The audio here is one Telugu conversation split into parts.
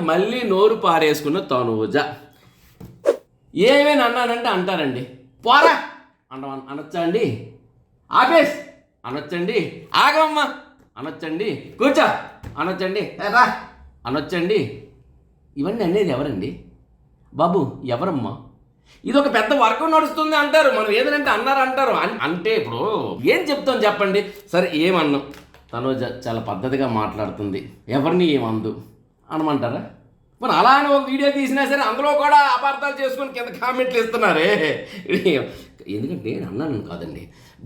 మళ్ళీ నోరు పారేసుకున్న తనూజ. ఏమేమి అన్నానంటే అంటారండి, పోరా అనొచ్చా అండి, ఆపేస్ అనొచ్చండి, ఆగమ్మా అనొచ్చండి, కూర్చో అనొచ్చండి, రా అనొచ్చండి. ఇవన్నీ అనేది ఎవరండి బాబు? ఎవరమ్మా? ఇది ఒక పెద్ద వర్గం నడుస్తుంది అంటారు. మనం ఏదంటే అన్నారు అంటారు. అంటే ఇప్పుడు ఏం చెప్తాం చెప్పండి. సరే ఏమన్నాం, తనూజ చాలా పద్ధతిగా మాట్లాడుతుంది, ఎవరిని ఏమందు అనమంటారా? మరి అలా అని ఒక వీడియో తీసినా సరే అందులో కూడా అపార్థాలు చేసుకొని కింద కామెంట్లు ఇస్తున్నారే. ఎందుకంటే నేను అన్నాను కాదండి,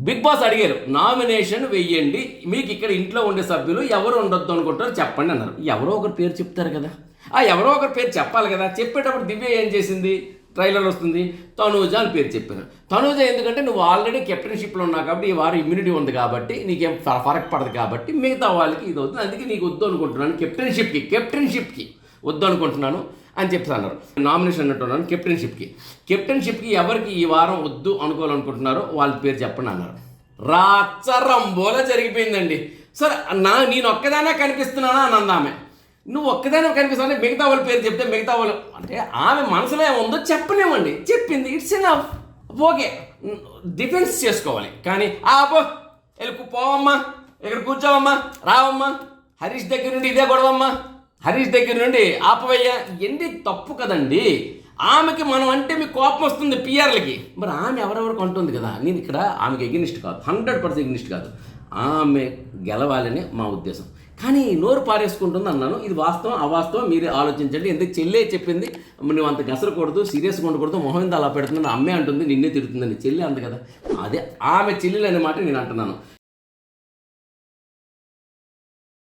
బిగ్ బాస్ అడిగారు నామినేషన్ వెయ్యండి, మీకు ఇక్కడ ఇంట్లో ఉండే సభ్యులు ఎవరు ఉండొద్దు అనుకుంటారు చెప్పండి అన్నారు. ఎవరో ఒకరు పేరు చెప్తారు కదా, ఆ ఎవరో ఒకరు పేరు చెప్పాలి కదా. చెప్పేటప్పుడు దివ్య ఏం చేసింది, ట్రైలర్ వస్తుంది, తనూజ అని పేరు చెప్పాను. తనూజ ఎందుకంటే నువ్వు ఆల్రెడీ కెప్టెన్షిప్లో ఉన్నావు కాబట్టి ఈ వారం ఇమ్యూనిటీ ఉంది కాబట్టి నీకేం ఫరక్ పడదు కాబట్టి మిగతా వాళ్ళకి ఇది అవుతుంది, అందుకే నీకు వద్దు అనుకుంటున్నాను, కెప్టెన్షిప్కి వద్దు అనుకుంటున్నాను అని చెప్పి అన్నారు. నామినేషన్ అన్నట్టున్నాను కెప్టెన్షిప్కి ఎవరికి ఈ వారం వద్దు అనుకోవాలనుకుంటున్నారో వాళ్ళ పేరు చెప్పండి అన్నారు. రాచరంబోలా జరిగిపోయిందండి. సరే నేను ఒక్కదానే కనిపిస్తున్నానా అని అందామె. నువ్వు ఒక్కదానే కనిపిస్తానే, మిగతా వాళ్ళ పేరు చెప్తే మిగతా వాళ్ళు అంటే ఆమె మనసులో ఏముందో చెప్పనివ్వండి, చెప్పింది, ఇట్స్ ఎనఫ్, ఓకే. డిఫెన్స్ చేసుకోవాలి కానీ పో వెళ్ళి పోవమ్మా, ఇక్కడ కూర్చోవమ్మా, రావమ్మా, హరీష్ దగ్గర నుండి ఇదే గొడవమ్మా, హరీష్ దగ్గర నుండి ఆపవయ్యా, ఎన్ని తప్పు కదండి. ఆమెకి మనం అంటే మీకు కోపం వస్తుంది పిఆర్లకి, మరి ఆమె ఎవరెవరికి అంటుంది కదా. నేను ఇక్కడ ఆమెకి ఎగ్నిస్ట్ కాదు, 100% ఎగ్నిస్ట్ కాదు, ఆమె గెలవాలనే మా ఉద్దేశం. కానీ నోరు పారేసుకుంటుంది అన్నాను, ఇది వాస్తవం అవాస్తవం మీరే ఆలోచించండి. ఎందుకు చెల్లె చెప్పింది నువ్వు అంత గసరకూడదు, సీరియస్గా ఉండకూడదు, మొహం అలా పెడుతున్నాను, అమ్మే అంటుంది నిన్నే తిడుతుందని. చెల్లి అంది కదా, అదే ఆమె చెల్లెలు అనే మాట నేను అంటున్నాను.